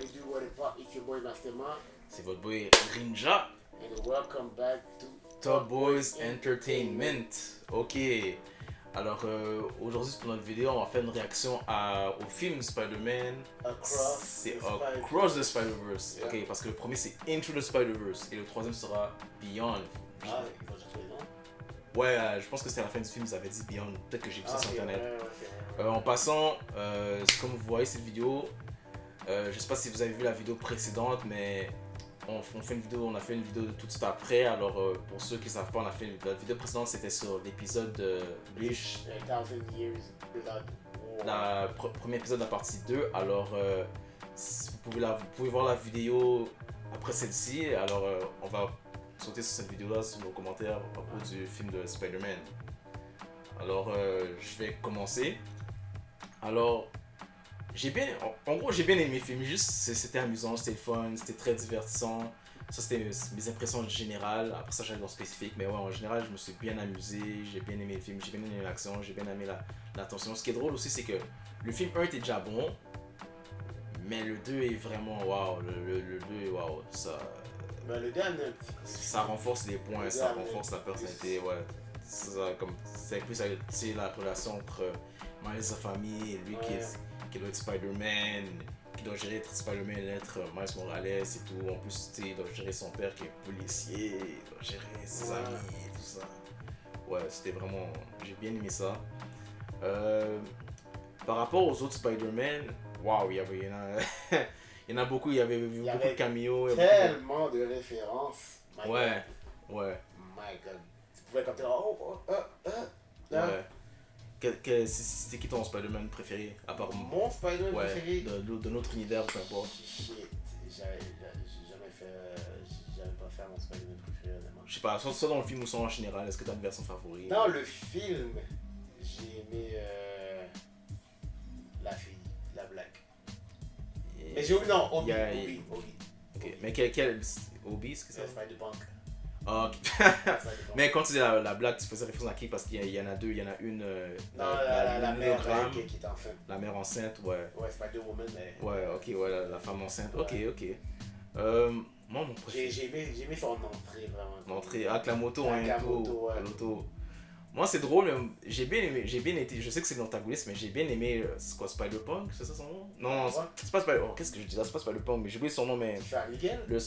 What it do, what it pop, it's your boy Masterman, C'est votre boy Rinja, and welcome back to Top Boys Entertainment. Ok, alors aujourd'hui pour notre vidéo, on va faire une réaction au film Spider-Man. C'est Across the Spider-Verse. Yeah. Ok, parce que le premier c'est Into the Spider-Verse et le troisième sera Beyond. Ah, ils vont juste les noms. Ouais, je pense que c'était à la fin du film, ils avaient dit Beyond. Peut-être que j'ai vu ça sur ok, internet. ouais. En passant, comme vous voyez cette vidéo, je sais pas si vous avez vu la vidéo précédente, mais on a fait une vidéo tout de suite après. Alors pour ceux qui ne savent pas, la vidéo précédente c'était sur l'épisode de Bleach, A thousand years without war. premier épisode de la partie 2. Alors vous pouvez voir la vidéo après celle-ci. Alors on va sauter sur cette vidéo-là, sur nos commentaires à propos du film de Spider-Man. Alors je vais commencer. Alors en gros j'ai bien aimé le film, juste c'était amusant, c'était fun, c'était très divertissant. Ça c'était mes impressions générales, après ça j'allais dans le spécifique, mais ouais en général je me suis bien amusé, j'ai bien aimé le film, j'ai bien aimé l'action, j'ai bien aimé la tension. Ce qui est drôle aussi c'est que le film 1 était déjà bon, mais le 2 est vraiment waouh, le 2 est waouh, Ben, le dernier, ça renforce les points, ça renforce la personnalité, ouais. C'est plus la relation entre Miles sa famille et lui qui doit être Spider-Man, qui doit gérer être Spider-Man, être Miles Morales et tout. En plus, il doit gérer son père qui est policier, il doit gérer ses amis et tout ça. Ouais, c'était vraiment... J'ai bien aimé ça. Par rapport aux autres Spider-Man, waouh, il y en a beaucoup, il y avait beaucoup de caméos. Tellement de références. My ouais, God. ouais. My God. Tu pouvais comme C'était qui ton Spider-Man préféré à part mon Spider-Man préféré de notre univers, peu importe. Shit, j'ai jamais pas fait mon Spider-Man préféré honnêtement. Je sais pas, soit dans le film ou soit en général, est-ce que t'as une version favorite? Dans le film, j'ai aimé la fille, la black. Mais j'ai oublié, non, Obi. Ok, mais quel Obi, c'est ça? C'est Spider-Punk. Ah, ok. Mais quand tu dis la blague, tu faisais référence à qui? Parce qu'il y en a deux, il y en a une. La mère qui est enceinte. La mère enceinte, ouais. Ouais, Spider-Woman, mais. Ouais, ok, ouais, la femme enceinte. Ouais. Ok. Moi, mon préféré. J'ai aimé son entrée, vraiment. L'entrée, avec la moto, Avec la moto, ouais. l'auto. Moi, c'est drôle, j'ai bien aimé, je sais que c'est l'antagoniste, mais j'ai bien aimé, c'est quoi, Spider-Punk, c'est ça son nom? Non, c'est pas Spider-Punk, qu'est-ce que je dis là, c'est pas Spider-Punk, mais j'ai oublié son nom, mais... Miguel? Le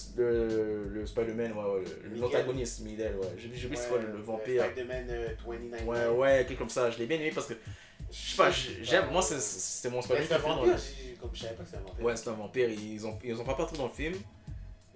Spider-Man, ouais, l'antagoniste, Miguel, ouais, j'ai oublié c'est quoi, le vampire. Spider-Man 2099. Ouais, quelque comme ça, je l'ai bien aimé parce que, je sais pas, j'aime, moi, c'était mon Spider-Man préféré. C'est un vampire, comme je savais pas que c'est un vampire. Ouais, c'est un vampire, ils ont pas partout dans le film.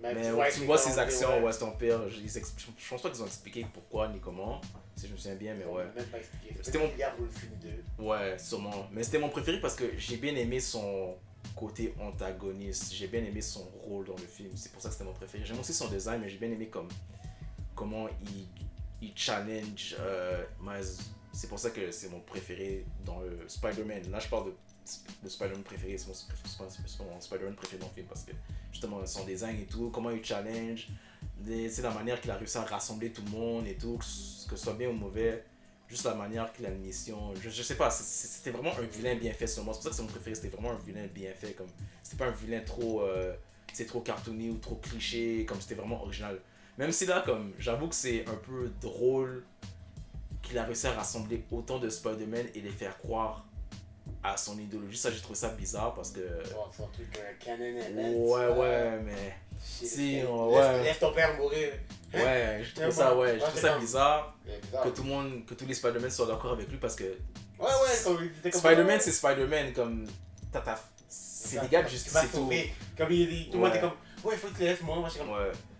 Mais tu ouais, vois ses actions, ouais, c'est ton père. Je pense pas qu'ils ont expliqué pourquoi ni comment, si je me souviens bien, mais ouais. Même pas expliqué. C'était mon. Le film 2. Ouais, sûrement. Mais c'était mon préféré parce que j'ai bien aimé son côté antagoniste. J'ai bien aimé son rôle dans le film. C'est pour ça que c'était mon préféré. J'aime aussi son design, mais j'ai bien aimé comment il challenge Miles. C'est pour ça que c'est mon préféré dans le Spider-Man. Là, je parle de Spider-Man préféré, c'est mon Spider-Man préféré dans le film parce que justement son design et tout, comment il challenge, c'est la manière qu'il a réussi à rassembler tout le monde et tout, que ce soit bien ou mauvais, juste la manière qu'il a une mission, je sais pas, c'était vraiment un vilain bien fait sur moi, c'est pour ça que c'est mon préféré, c'était vraiment un vilain bien fait, comme c'était pas un vilain trop trop cartoony ou trop cliché, comme c'était vraiment original. Même si là, comme j'avoue que c'est un peu drôle qu'il a réussi à rassembler autant de Spider-Man et les faire croire à son idéologie. Ça, j'ai trouvé ça bizarre parce que. Son truc canon. Ouais, mais. Si, laisse ton père mourir. Ouais, j'ai trouvé ça, bizarre que tous les Spider-Man soient d'accord avec lui parce que. Ouais, comme Spider-Man, c'est Spider-Man, comme. C'est des gars de justice et tout. Comme tout le monde est comme, ouais, faut que tu laisses moi. Moi, je suis comme,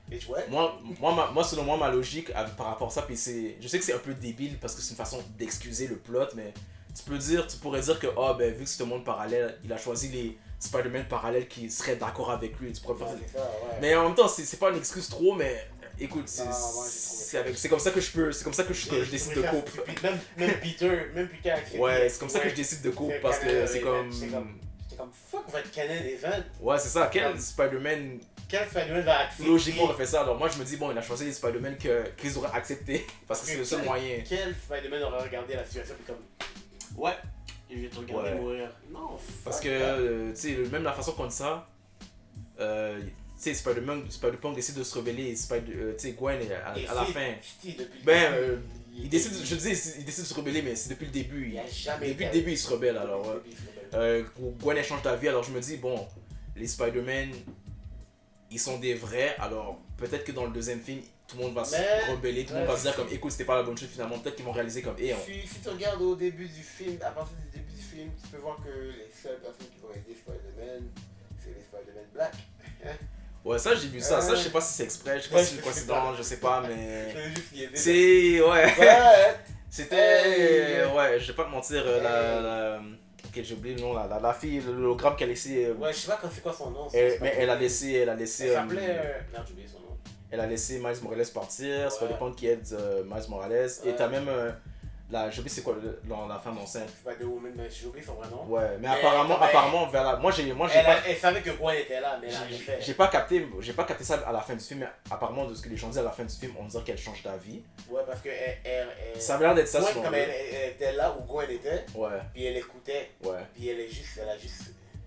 bitch, ouais. Moi, selon moi, ma logique par rapport à ça, puis je sais que c'est un peu débile parce que c'est une façon d'excuser le plot, mais. Tu pourrais dire que vu que c'est un monde parallèle, il a choisi les Spider-Man parallèles qui seraient d'accord avec lui. Tu pourrais faire ça, ouais. Mais en même temps, c'est pas une excuse trop, mais écoute, c'est comme ça que je décide de coupe. Même Peter ouais, c'est comme ça que je décide de coupe parce que c'est comme. J'étais comme fuck votre canon event. Ouais, c'est ça. Quel Spider-Man va accepter? Logiquement, on fait ça. Alors moi, je me dis, bon, il a choisi les Spider-Man qu'ils auraient accepté parce que c'est le seul moyen. Quel Spider-Man aurait regardé la situation et comme. Ouais, je vais te regarder mourir. Non, parce que, tu sais, même la façon qu'on dit ça, sais, Spider-Punk décide de se rebeller, tu sais, Gwen à la fin. Depuis Il décide, je dis, il décide de se rebeller, mais c'est depuis le début. Depuis le été début, il se rebelle alors. Gwen elle change d'avis, alors je me dis, bon, les Spider-Man, ils sont des vrais, alors peut-être que dans le deuxième film, tout le monde va se rebeller, tout le monde va se dire comme, écoute, c'était pas la bonne chose finalement, peut-être qu'ils vont réaliser comme, Si tu regardes au début du film, à partir du début du film, tu peux voir que les seules personnes qui vont aider Spider-Man, c'est les Spider-Man Black. Ouais, ça j'ai vu ça, je sais pas si c'est exprès, je sais pas si c'est une coïncidence, je sais pas, mais... C'est... Ouais. C'était... Ouais, je vais pas te mentir, ok, j'ai oublié le nom, la fille, l'hologramme qu'elle a laissé... Ouais, je sais pas c'est quoi son nom. Mais elle a laissé... Elle s'appelait... Merde, j'ai oublié son nom. Elle a laissé Miles Morales partir, Spider-Punk qui aide Miles Morales, et t'as même... j'ai oublié c'est quoi la femme enceinte. Spider-Woman, mais j'ai oublié son vrai nom. Ouais, mais apparemment vers la... Elle savait que Gwen était là, mais elle a rien fait. J'ai pas capté ça à la fin du film, mais apparemment de ce que les gens disent à la fin du film, on dirait qu'elle change d'avis. Ouais, parce que ça avait l'air d'être ça. Gwen, comme elle était là où Gwen était, ouais. Puis elle écoutait, ouais. Puis elle a juste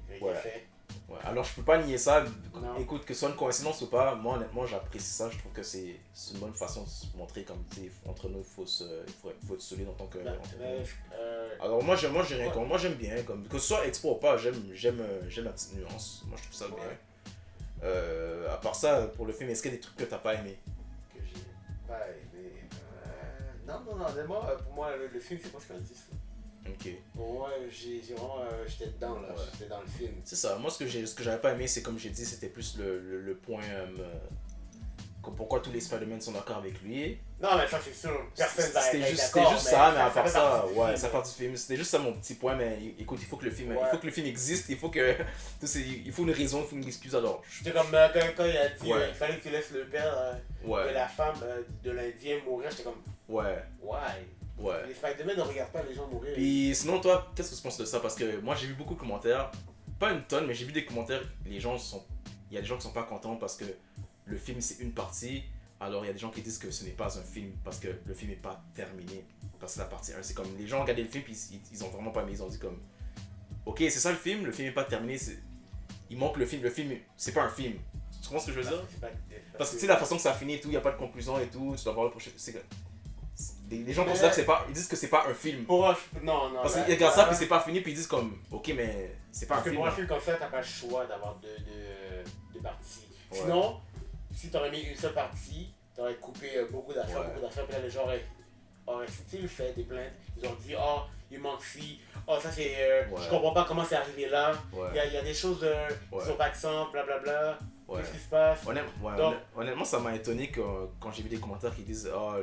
rien fait. Ouais, alors je peux pas nier ça. Non. Écoute, que ce soit une coïncidence ou pas, moi honnêtement j'apprécie ça. Je trouve que c'est une bonne façon de se montrer comme entre nous, il faut être solide en tant que. Alors moi j'ai rien contre. Moi j'aime bien, comme que ce soit expo ou pas, j'aime la petite nuance. Moi je trouve ça bien. À part ça, pour le film, est-ce qu'il y a des trucs que t'as pas aimé? Que j'ai pas aimé. Non, pour moi le film c'est pas ce qu'on dit. Ok. Pour moi, j'étais dedans là, j'étais dans le film. C'est ça, moi ce que j'avais pas aimé, c'est comme j'ai dit, c'était plus le point. Pourquoi tous les Spider-Man sont d'accord avec lui. Non, mais ça c'est sûr, personne va être d'accord. C'était juste ça, mais à part ça, ouais, ça part du film. C'était juste ça mon petit point, mais écoute, il faut que le film existe, il faut une raison, il faut une excuse alors. C'est comme quand il a dit il fallait que tu laisses le père de la femme de l'Indien mourir, j'étais comme. Ouais. Les Spider-Man ne regardent pas les gens mourir. Puis sinon, toi, qu'est-ce que tu penses de ça? Parce que moi, j'ai vu beaucoup de commentaires, pas une tonne, mais j'ai vu des commentaires. Il y a des gens qui sont pas contents parce que le film c'est une partie. Alors il y a des gens qui disent que ce n'est pas un film parce que le film n'est pas terminé. Parce que la partie 1, c'est comme les gens ont regardé le film puis ils ont vraiment pas aimé. Ils ont dit comme, ok, c'est ça le film n'est pas terminé. Il manque le film c'est pas un film. Tu comprends ce que je veux dire? Parce que tu sais, la façon que ça finit et tout, il n'y a pas de conclusion et tout, tu dois voir le prochain. Les gens considèrent que ils disent que c'est pas un film. Non. Parce qu'ils regardent ça puis c'est pas fini puis ils disent comme, ok, mais c'est pas un film. Parce que pour un film comme ça, t'as pas le choix d'avoir deux parties. Sinon, si t'aurais mis une seule partie, t'aurais coupé beaucoup d'affaires, puis là les gens auraient-ils fait des plaintes. Ils ont dit, oh, il manque ci, oh, ça c'est. Je comprends pas comment c'est arrivé là. Il y a des choses qui sont pas de sang, blablabla. Qu'est-ce qui se passe? Honnêtement, ça m'a étonné quand j'ai vu des commentaires qui disent, oh,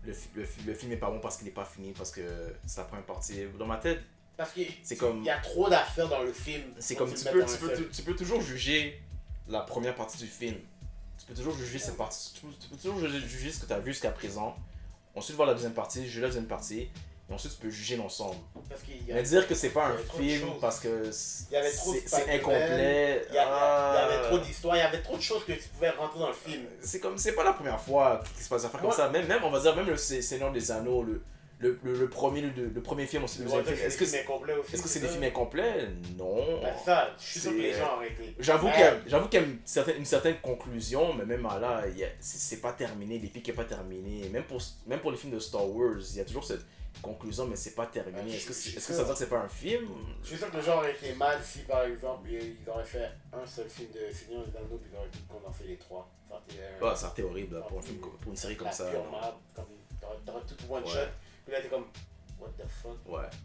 le film est pas bon parce qu'il est pas fini, parce que ça prend une partie. Dans ma tête, parce qu'il y a trop d'affaires dans le film. C'est comme tu peux toujours juger la première partie du film. Tu peux toujours juger cette partie. Tu peux toujours juger ce que tu as vu jusqu'à présent. Ensuite voir la deuxième partie, juger la deuxième partie. Et ensuite tu peux juger l'ensemble. Mais dire que c'est pas un film parce que c'est incomplet. Il y avait trop d'histoires, il y avait trop de choses que tu pouvais rentrer dans le film. C'est pas la première fois qu'il se passe des affaires comme ça. Même on va dire même le Seigneur des Anneaux, le premier film aussi, le deuxième film. Est-ce que c'est des films incomplets? Non. C'est ça, je suis sûr que les gens auraient été. J'avoue qu'il y a une certaine conclusion, mais même là, c'est pas terminé, l'épique n'est pas terminé. Même pour les films de Star Wars, il y a toujours cette conclusion, mais c'est pas terminé. Est-ce que ça veut dire que c'est pas un film? Je suis sûr que les gens auraient été mal si par exemple ils auraient fait un seul film de Seigneur des Anneaux puis ils auraient tout condensé les trois. Ça aurait été horrible là, pour une série comme ça. T'aurais tout one shot. Puis là t'es comme, what the fuck?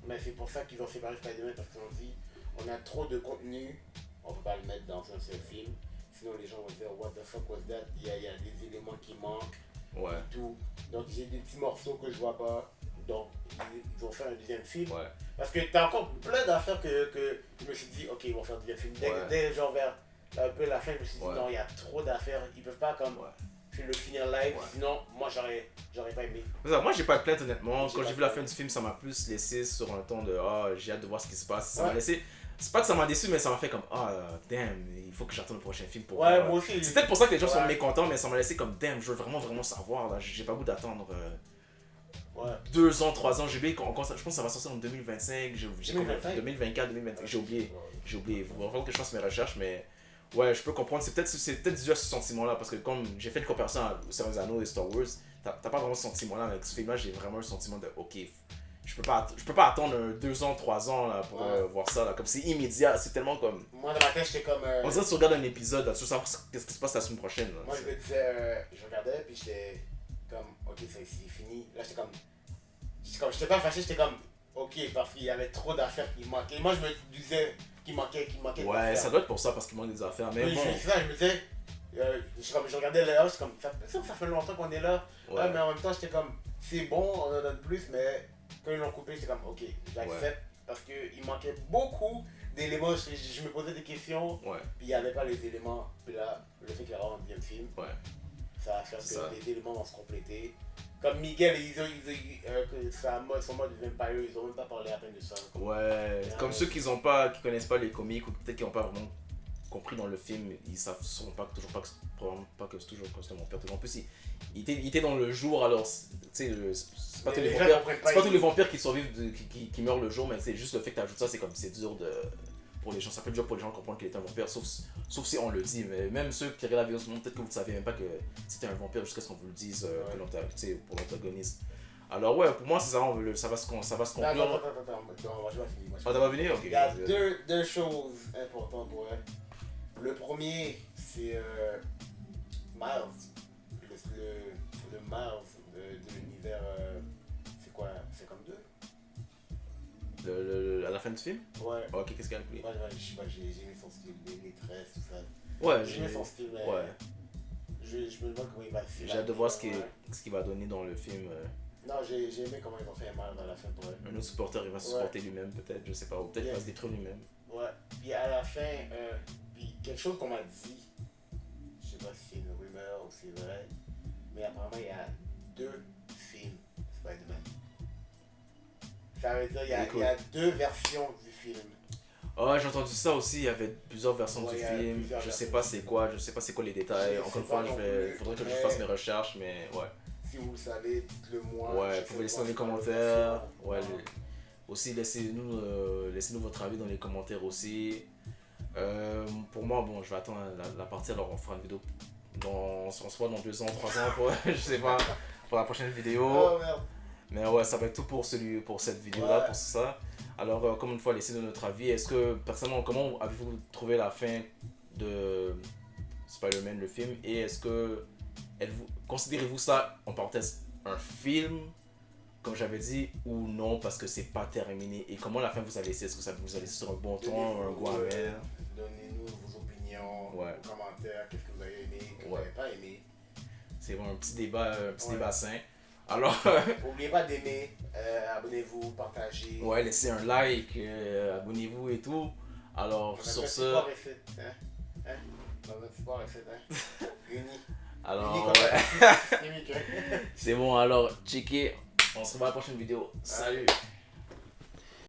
Mais c'est pour ça qu'ils ont séparé Spider-Man parce qu'ils ont dit, on a trop de contenu, on peut pas le mettre dans un seul film. Sinon les gens vont dire, what the fuck was that? Il y a des éléments qui manquent. Et tout. Donc j'ai des petits morceaux que je vois pas. Donc ils vont faire un deuxième film. Parce que t'as encore plein d'affaires que je me suis dit, ok, ils vont faire un deuxième film. Dès genre vers un peu la fin, je me suis dit, non, il y a trop d'affaires. Ils peuvent pas comme le finir live, sinon moi j'aurais pas aimé. Moi j'ai pas de plainte honnêtement. Quand j'ai vu la fin du film, ça m'a plus laissé sur un ton de j'ai hâte de voir ce qui se passe. Ça m'a laissé. C'est pas que ça m'a déçu, mais ça m'a fait comme damn, il faut que j'attende le prochain film pour. Moi aussi. C'est peut-être pour ça que les gens sont mécontents, mais ça m'a laissé comme damn, je veux vraiment savoir là. J'ai pas goût d'attendre 2 ans, 3 ans. J'ai oublié je pense que ça va sortir en 2025. 2024, 2025. J'ai oublié. Il va falloir que je fasse mes recherches, mais Ouais, je peux comprendre. C'est peut-être dû à ce sentiment-là. Parce que comme j'ai fait une comparaison à Seigneur des Anneaux et Star Wars, t'as pas vraiment ce sentiment-là. Mais avec ce film-là, j'ai vraiment un sentiment de ok, je peux pas attendre 2 ans, 3 ans là, pour voir ça. Là. Comme c'est immédiat, c'est tellement comme. Moi, dans ma tête, j'étais comme. On dirait que tu regardes un épisode, là, tu veux savoir qu'est-ce qui se passe la semaine prochaine. Là. Moi, je me disais, je regardais, puis j'étais comme, ok, c'est fini. Là, j'étais pas fâché, j'étais comme, ok, parce qu'il y avait trop d'affaires qui manquaient. Moi, je me disais qu'il manquait. Ouais, ça doit être pour ça, parce qu'il manque des affaires. Mais bon. Je me disais, je regardais là, j'étais comme, ça fait longtemps qu'on est là. Ouais. Mais en même temps, j'étais comme, c'est bon, on en donne plus, mais quand ils l'ont coupé, j'étais comme, ok, j'accepte. Parce qu'il manquait beaucoup d'éléments. Je me posais des questions, puis il n'y avait pas les éléments. Puis là, le fait qu'il y aura un deuxième film, ça va faire que les éléments vont se compléter. Comme Miguel, son mode Vampire, ils ont même pas parlé à peine de ça. Ouais, comme ceux qui connaissent pas les comics, ou peut-être qui n'ont pas vraiment compris dans le film, ils savent toujours pas que c'est toujours constamment perturbant. En plus, il était dans le jour, alors tu sais, c'est pas tous les vampires qui survivent, qui meurent le jour, mais c'est juste le fait que tu ajoutes ça, c'est dur pour les gens, ça peut être dur pour les gens de comprendre qu'il est un vampire, sauf si on le dit, mais même ceux qui regardent la vidéo, peut-être que vous ne saviez même pas que c'était un vampire jusqu'à ce qu'on vous le dise pour l'antagoniste. Alors ouais, pour moi c'est ça, ça va se conclure. Attends, je vais finir. Ah, t'as pas fini? Ok. Il y a deux choses importantes, ouais. Le premier, c'est Miles. Le Miles de l'univers. C'est quoi? 52? À la fin du film? Ouais. Ok, qu'est-ce qu'il y a appelé? J'ai aimé son style, les tresses, tout ça. Ouais, j'ai aimé son style. Ouais. Je me demande comment il va faire. J'ai hâte de voir ce qu'il va donner dans le film. Non, j'ai aimé comment ils ont fait mal à la fin pour elle. Un autre supporter, il va se supporter lui-même, peut-être, je sais pas, ou peut-être il va se détruire lui-même. Ouais, puis à la fin, puis quelque chose qu'on m'a dit, je sais pas si c'est une rumeur ou si c'est vrai, mais apparemment il y a 2 films Spider-Man. Ça veut dire il y a 2 versions du film. Oh, j'ai entendu ça aussi, il y avait plusieurs versions du film, je sais pas c'est quoi les détails, encore une fois, il faudrait que je fasse mes recherches, mais ouais. Si vous le savez, dites-le moi. Ouais, vous pouvez laisser dans les commentaires. Ouais, aussi, laissez-nous votre avis dans les commentaires aussi. Pour moi, bon, je vais attendre la partie, alors on fera une vidéo on se voit dans 2 ans, 3 ans, je sais pas, pour la prochaine vidéo. Oh merde. Mais ouais, ça va être tout pour cette vidéo-là, pour ça. Alors, comme une fois, laissez-nous notre avis. Est-ce que, personnellement, comment avez-vous trouvé la fin de Spider-Man, le film? Et est-ce que considérez-vous ça, en parenthèse, un film, comme j'avais dit, ou non, parce que c'est pas terminé? Et comment la fin vous a laissé? Est-ce que ça vous a laissé sur un bon ton, un goût amer? Donnez-nous vos opinions, vos commentaires, qu'est-ce que vous avez aimé, qu'est-ce que vous n'avez pas aimé. C'est vraiment un petit débat sain. Alors, n'oubliez pas d'aimer, abonnez-vous, partagez. Ouais, laissez un like, abonnez-vous et tout. Alors, sur ce... Dans notre sport, etc. Uni. Alors, c'est bon, alors, checkez. On se revoit à la prochaine vidéo. Salut!